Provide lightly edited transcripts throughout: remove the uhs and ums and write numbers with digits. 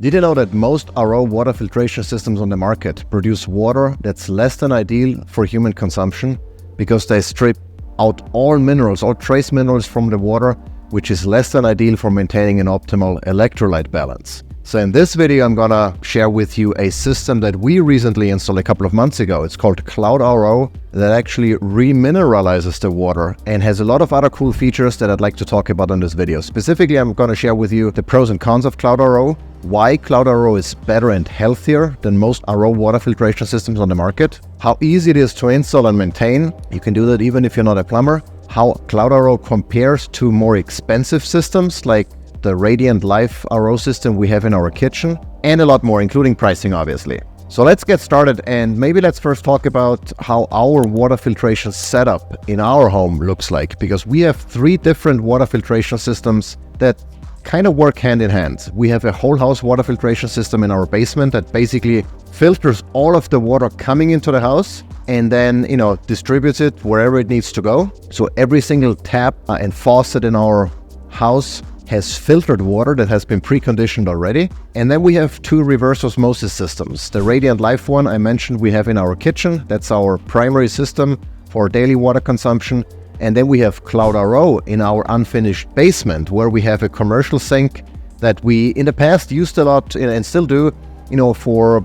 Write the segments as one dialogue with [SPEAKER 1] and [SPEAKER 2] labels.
[SPEAKER 1] Did you know that most RO water filtration systems on the market produce water that's less than ideal for human consumption because they strip out all minerals, all trace minerals from the water, which is less than ideal for maintaining an optimal electrolyte balance? So in this video, I'm gonna share with you a system that we recently installed a couple of months ago. It's called Cloud RO, that actually remineralizes the water and has a lot of other cool features that I'd like to talk about in this video. Specifically, I'm gonna share with you the pros and cons of Cloud RO, why Cloud RO is better and healthier than most RO water filtration systems on the market, how easy it is to install and maintain. You can do that even if you're not a plumber. How Cloud RO compares to more expensive systems like the Radiant Life RO system we have in our kitchen, and a lot more, including pricing, obviously. So let's get started, and maybe let's first talk about how our water filtration setup in our home looks like, because we have 3 different water filtration systems that kind of work hand in hand. We have a whole house water filtration system in our basement that basically filters all of the water coming into the house and then, distributes it wherever it needs to go. So every single tap and faucet in our house has filtered water that has been preconditioned already. And then we have 2 reverse osmosis systems. The Radiant Life one I mentioned we have in our kitchen. That's our primary system for daily water consumption. And then we have Cloud RO in our unfinished basement, where we have a commercial sink that we in the past used a lot and still do, for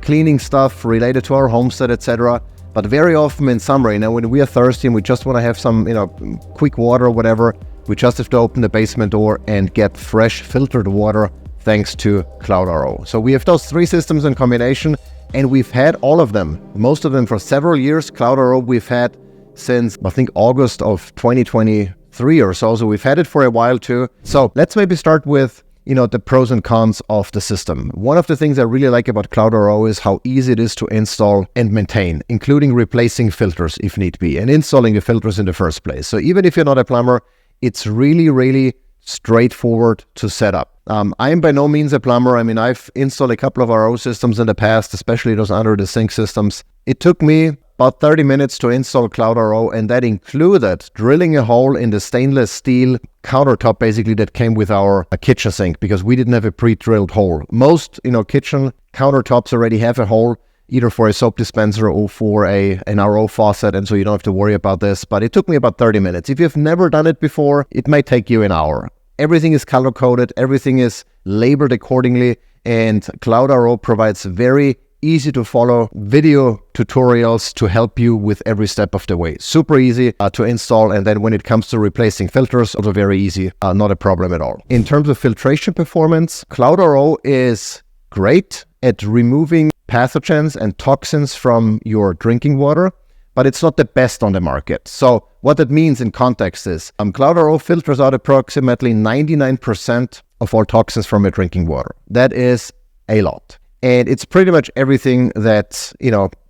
[SPEAKER 1] cleaning stuff related to our homestead, etc. But very often in summer, when we are thirsty and we just want to have some, quick water or whatever, we just have to open the basement door and get fresh filtered water thanks to Cloud RO. So we have those 3 systems in combination, and we've had all of them, most of them for several years. Cloud RO we've had since, I think, August of 2023 or so. So we've had it for a while too. So let's maybe start with, the pros and cons of the system. One of the things I really like about Cloud RO is how easy it is to install and maintain, including replacing filters if need be, and installing the filters in the first place. So even if you're not a plumber, it's really, really straightforward to set up. I am by no means a plumber. I've installed a couple of RO systems in the past, especially those under the sink systems. It took me about 30 minutes to install Cloud RO, and that included drilling a hole in the stainless steel countertop, basically, that came with our kitchen sink, because we didn't have a pre-drilled hole. Most, kitchen countertops already have a hole, either for a soap dispenser or for an RO faucet, and so you don't have to worry about this. But it took me about 30 minutes. If you've never done it before, it might take you an hour. Everything is color-coded, everything is labeled accordingly, and Cloud RO provides very easy to follow video tutorials to help you with every step of the way. Super easy to install, and then when it comes to replacing filters, also very easy, not a problem at all. In terms of filtration performance, Cloud RO is great at removing pathogens and toxins from your drinking water, but it's not the best on the market. So what that means in context is Cloud RO filters out approximately 99% of all toxins from your drinking water. That is a lot. And it's pretty much everything that,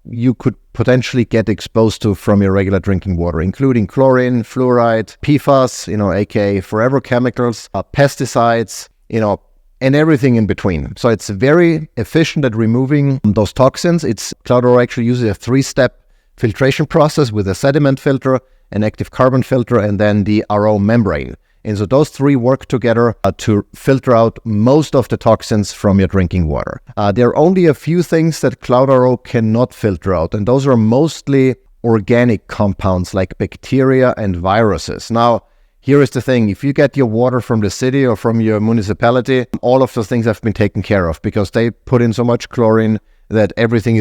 [SPEAKER 1] you could potentially get exposed to from your regular drinking water, including chlorine, fluoride, PFAS, aka forever chemicals, pesticides, and everything in between. So it's very efficient at removing those toxins. Cloud RO actually uses a 3-step filtration process with a sediment filter, an active carbon filter, and then the RO membrane. And so those 3 work together to filter out most of the toxins from your drinking water. There are only a few things that Cloud RO cannot filter out, and those are mostly organic compounds like bacteria and viruses. Now, here is the thing. If you get your water from the city or from your municipality, all of those things have been taken care of because they put in so much chlorine that everything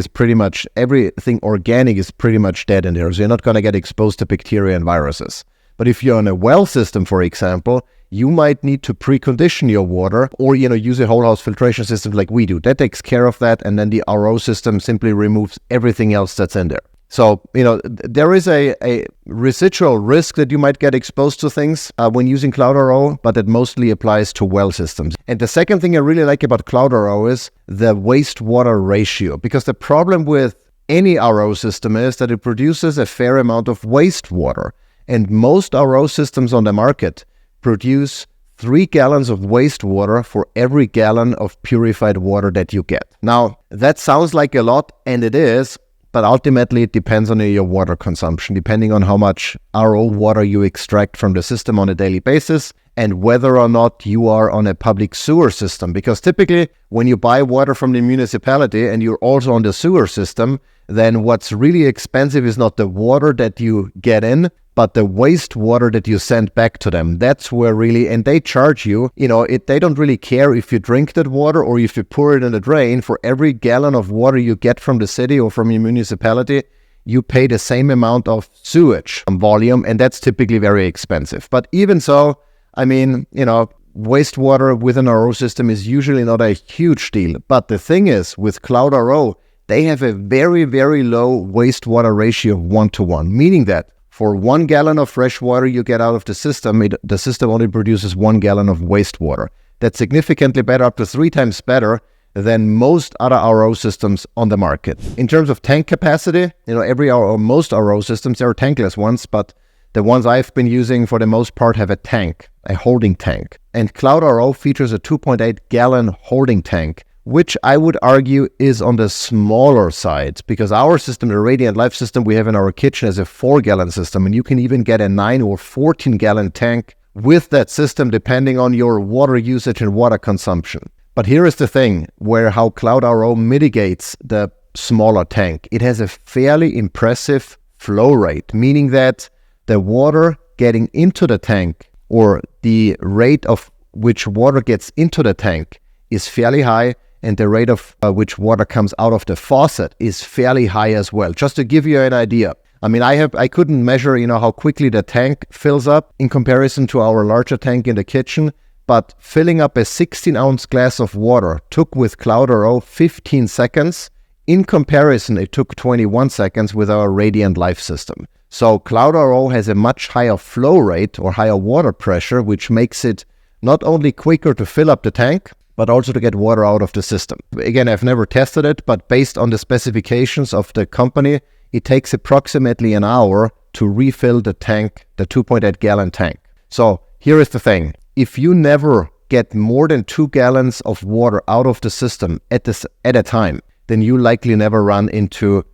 [SPEAKER 1] organic is pretty much dead in there. So you're not going to get exposed to bacteria and viruses. But if you're on a well system, for example, you might need to precondition your water or, use a whole house filtration system like we do. That takes care of that. And then the RO system simply removes everything else that's in there. So, there is a residual risk that you might get exposed to things when using Cloud RO, but it mostly applies to well systems. And the second thing I really like about Cloud RO is the wastewater ratio, because the problem with any RO system is that it produces a fair amount of wastewater. And most RO systems on the market produce 3 gallons of wastewater for every gallon of purified water that you get. Now, that sounds like a lot, and it is, but ultimately it depends on your water consumption, depending on how much RO water you extract from the system on a daily basis and whether or not you are on a public sewer system. Because typically when you buy water from the municipality and you're also on the sewer system, then what's really expensive is not the water that you get in, but the wastewater that you send back to them. That's where really, and they charge you, they don't really care if you drink that water or if you pour it in the drain. For every gallon of water you get from the city or from your municipality, you pay the same amount of sewage volume, and that's typically very expensive. But even so, wastewater within our RO system is usually not a huge deal. But the thing is, with Cloud RO, they have a very, very low wastewater ratio of 1:1, meaning that for 1 gallon of fresh water you get out of the system, the system only produces 1 gallon of wastewater. That's significantly better, up to 3 times better than most other RO systems on the market. In terms of tank capacity, most RO systems, there are tankless ones, but the ones I've been using for the most part have a tank, a holding tank. And Cloud RO features a 2.8 gallon holding tank, which I would argue is on the smaller side, because our system, the Radiant Life system we have in our kitchen, is a 4-gallon system, and you can even get a 9 or 14-gallon tank with that system depending on your water usage and water consumption. But here is the thing, how Cloud RO mitigates the smaller tank. It has a fairly impressive flow rate, meaning that the water getting into the tank, or the rate of which water gets into the tank, is fairly high, and the rate of which water comes out of the faucet is fairly high as well. Just to give you an idea, I couldn't measure, how quickly the tank fills up in comparison to our larger tank in the kitchen, but filling up a 16-ounce glass of water took with Cloud RO 15 seconds. In comparison, it took 21 seconds with our Radiant Life system. So Cloud RO has a much higher flow rate or higher water pressure, which makes it not only quicker to fill up the tank, but also to get water out of the system. Again, I've never tested it, but based on the specifications of the company, it takes approximately an hour to refill the tank, the 2.8 gallon tank. So here is the thing. If you never get more than 2 gallons of water out of the system at a time, then you likely never run into,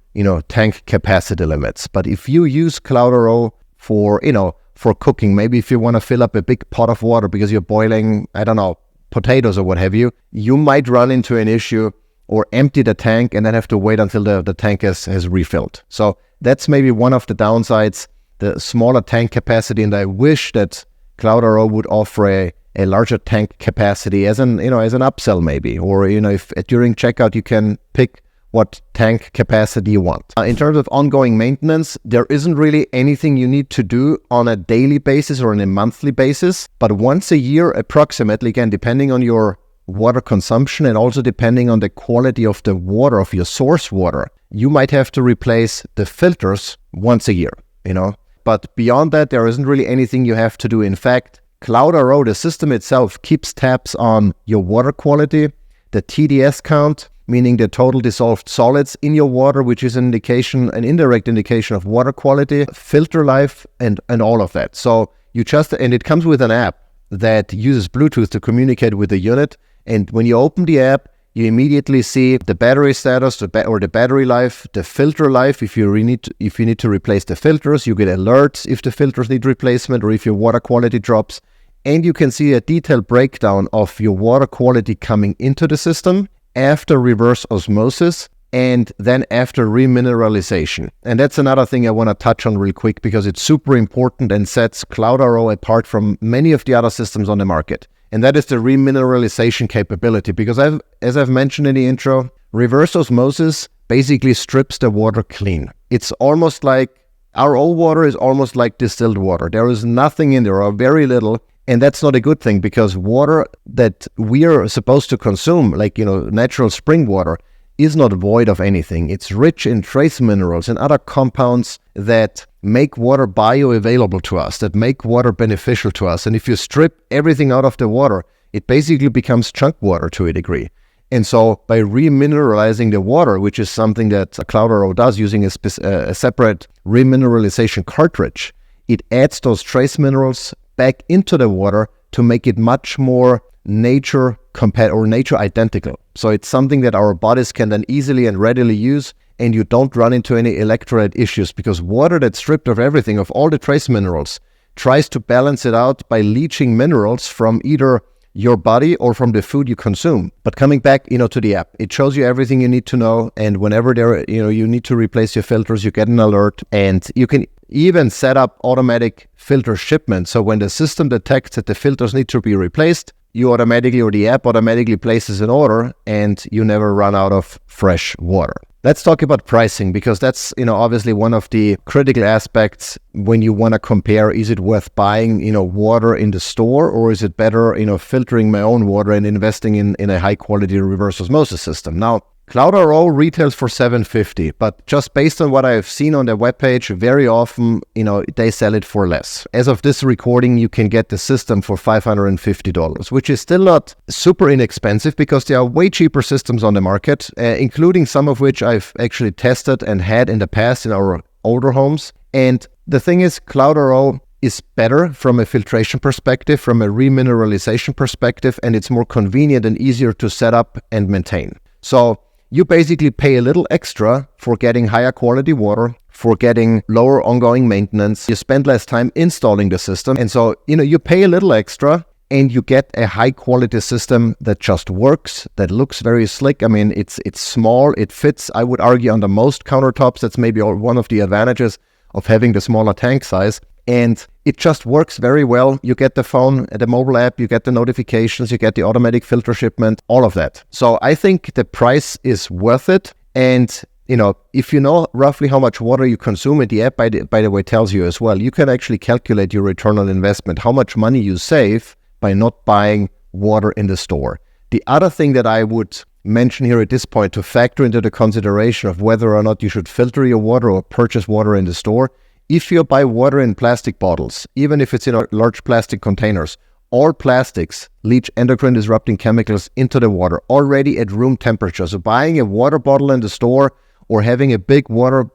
[SPEAKER 1] tank capacity limits. But if you use Cloud RO for cooking, maybe if you want to fill up a big pot of water because you're boiling, potatoes or what have you, you might run into an issue or empty the tank and then have to wait until the tank has refilled. So that's maybe one of the downsides, the smaller tank capacity, and I wish that Cloud RO would offer a larger tank capacity as an upsell maybe, or if during checkout you can pick what tank capacity you want. In terms of ongoing maintenance, there isn't really anything you need to do on a daily basis or on a monthly basis, but once a year approximately, again, depending on your water consumption and also depending on the quality of the water, of your source water, you might have to replace the filters once a year, But beyond that, there isn't really anything you have to do. In fact, Cloud RO, the system itself, keeps tabs on your water quality, the TDS count, meaning the total dissolved solids in your water, which is an indirect indication of water quality, filter life, and all of that. So and it comes with an app that uses Bluetooth to communicate with the unit. And when you open the app, you immediately see the battery status, or the battery life, the filter life. If you need to replace the filters, you get alerts if the filters need replacement or if your water quality drops. And you can see a detailed breakdown of your water quality coming into the system after reverse osmosis and then after remineralization. And that's another thing I want to touch on real quick because it's super important and sets Cloud RO apart from many of the other systems on the market. And that is the remineralization capability, because as I've mentioned in the intro, reverse osmosis basically strips the water clean. It's almost like RO water is almost like distilled water. There is nothing in there, or very little, and that's not a good thing, because water that we are supposed to consume, like natural spring water, is not void of anything. It's rich in trace minerals and other compounds that make water bioavailable to us, that make water beneficial to us. And if you strip everything out of the water, it basically becomes chunk water to a degree. And so by remineralizing the water, which is something that Cloud RO does using a separate remineralization cartridge, it adds those trace minerals back into the water to make it much more nature identical. So it's something that our bodies can then easily and readily use, and you don't run into any electrolyte issues, because water that's stripped of everything, of all the trace minerals, tries to balance it out by leaching minerals from either your body or from the food you consume. But coming back, to the app, it shows you everything you need to know. And whenever you need to replace your filters, you get an alert, and you can even set up automatic filter shipment. So when the system detects that the filters need to be replaced, you automatically, or the app automatically places an order, and you never run out of fresh water. Let's talk about pricing, because that's, obviously one of the critical aspects when you want to compare, is it worth buying, water in the store, or is it better, filtering my own water and investing in a high quality reverse osmosis system? Now, CloudRO retails for $750, but just based on what I've seen on their webpage, very often, they sell it for less. As of this recording, you can get the system for $550, which is still not super inexpensive, because there are way cheaper systems on the market, including some of which I've actually tested and had in the past in our older homes. And the thing is, CloudRO is better from a filtration perspective, from a remineralization perspective, and it's more convenient and easier to set up and maintain. So you basically pay a little extra for getting higher quality water, for getting lower ongoing maintenance. You spend less time installing the system. And so, you pay a little extra and you get a high quality system that just works, that looks very slick. I mean, it's small, it fits, I would argue, under most countertops. That's maybe one of the advantages of having the smaller tank size. And it just works very well. You get the phone, the mobile app, you get the notifications, you get the automatic filter shipment, all of that. So I think the price is worth it. And, if you know roughly how much water you consume, and the app, by the way, tells you as well, you can actually calculate your return on investment, how much money you save by not buying water in the store. The other thing that I would mention here at this point to factor into the consideration of whether or not you should filter your water or purchase water in the store, if you buy water in plastic bottles, even if it's in large plastic containers, all plastics leach endocrine disrupting chemicals into the water already at room temperature. So buying a water bottle in the store or having a big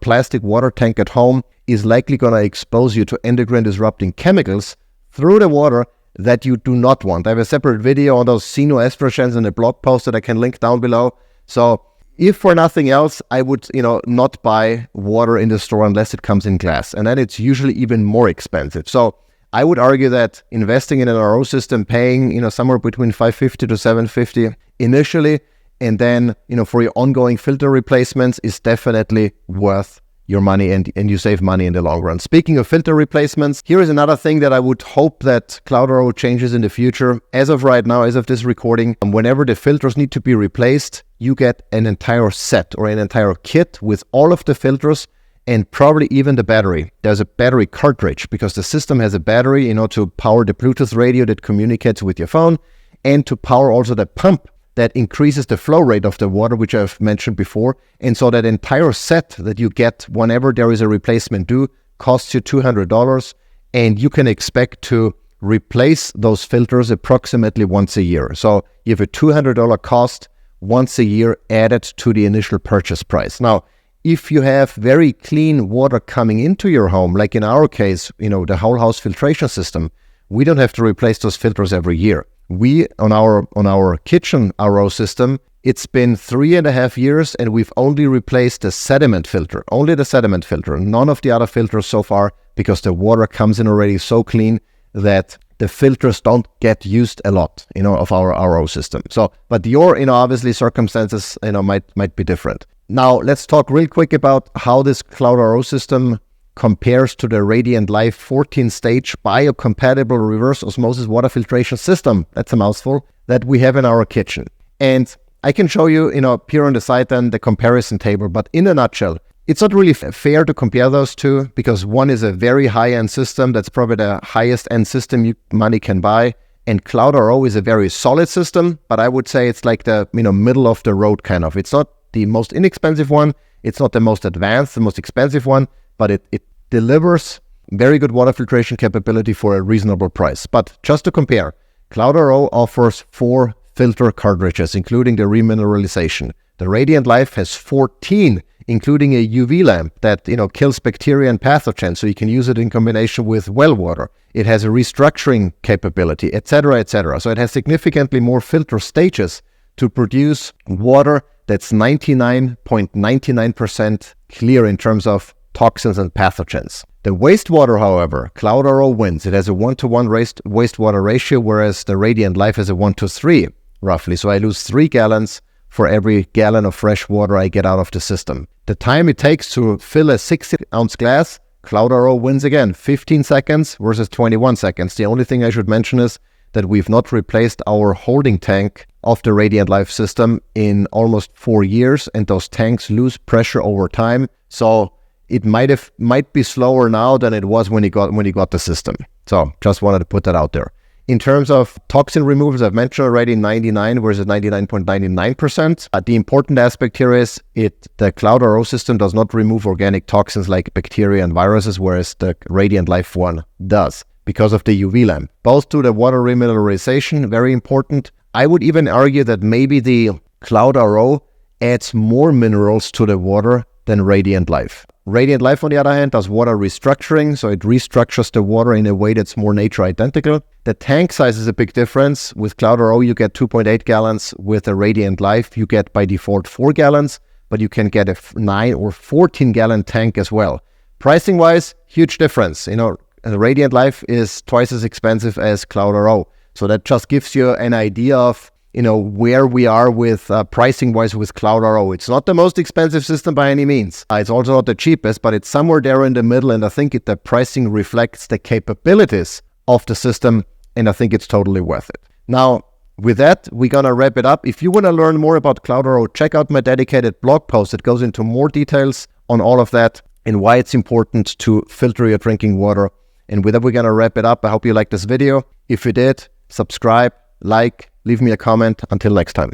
[SPEAKER 1] plastic water tank at home is likely going to expose you to endocrine disrupting chemicals through the water that you do not want. I have a separate video on those xenoestrogens in a blog post that I can link down below. So if for nothing else, I would, not buy water in the store unless it comes in glass. And then it's usually even more expensive. So I would argue that investing in an RO system, paying, somewhere between $550 to $750 initially, and then, for your ongoing filter replacements is definitely worth your money, and you save money in the long run. Speaking of filter replacements, here is another thing that I would hope that CloudRO changes in the future. As of right now, as of this recording, whenever the filters need to be replaced, you get an entire set or an entire kit with all of the filters and probably even the battery. There's a battery cartridge because the system has a battery, to power the Bluetooth radio that communicates with your phone, and to power also the pump that increases the flow rate of the water, which I've mentioned before. And so that entire set that you get whenever there is a replacement due costs you $200, and you can expect to replace those filters approximately once a year. So you have a $200 cost once a year added to the initial purchase price. Now, if you have very clean water coming into your home, like in our case, the whole house filtration system, we don't have to replace those filters every year. We, on our kitchen RO system, it's been 3.5 years, and we've only replaced the sediment filter, only the sediment filter, none of the other filters so far, because the water comes in already so clean that the filters don't get used a lot, of our RO system. So, but your, obviously circumstances, might be different. Now, let's talk real quick about how this CloudRO system compares to the Radiant Life 14-stage biocompatible reverse osmosis water filtration system, that's a mouthful, that we have in our kitchen. And I can show you, here on the side then the comparison table, but in a nutshell, it's not really fair to compare those two, because one is a very high-end system, that's probably the highest-end system money can buy, and CloudRO is a very solid system, but I would say it's like the, middle of the road kind of. It's not the most inexpensive one, it's not the most advanced, the most expensive one, but it delivers very good water filtration capability for a reasonable price. But just to compare, CloudRO offers 4 filter cartridges, including the remineralization. The Radiant Life has 14, including a UV lamp that kills bacteria and pathogens, so you can use it in combination with well water. It has a restructuring capability, etc., etc. So it has significantly more filter stages to produce water that's 99.99% clear in terms of toxins and pathogens. The wastewater, however, Cloud RO wins. It has a 1-to-1 wastewater ratio, whereas the Radiant Life has a 1-to-3, roughly. So I lose 3 gallons for every gallon of fresh water I get out of the system. The time it takes to fill a 60-ounce glass, Cloud RO wins again, 15 seconds versus 21 seconds. The only thing I should mention is that we've not replaced our holding tank of the Radiant Life system in almost 4 years, and those tanks lose pressure over time. So it might be slower now than it was when you got the system. So just wanted to put that out there. In terms of toxin removals, I've mentioned already 99 versus 99.99%. The important aspect here is the Cloud RO system does not remove organic toxins like bacteria and viruses, whereas the Radiant Life one does because of the UV lamp. Both to the water remineralization, very important. I would even argue that maybe the Cloud RO adds more minerals to the water than Radiant Life. Radiant Life, on the other hand, does water restructuring, so it restructures the water in a way that's more nature identical. The tank size is a big difference. With Cloud RO, you get 2.8 gallons. With a Radiant Life, you get by default 4 gallons, but you can get a 9 or 14 gallon tank as well. Pricing wise, huge difference. The Radiant Life is twice as expensive as Cloud RO. So that just gives you an idea of where we are with pricing-wise with Cloud RO. It's not the most expensive system by any means. It's also not the cheapest, but it's somewhere there in the middle, and I think the pricing reflects the capabilities of the system, and I think it's totally worth it. Now, with that, we're going to wrap it up. If you want to learn more about Cloud RO, check out my dedicated blog post. It goes into more details on all of that and why it's important to filter your drinking water. And with that, we're going to wrap it up. I hope you liked this video. If you did, subscribe, like, leave me a comment. Until next time.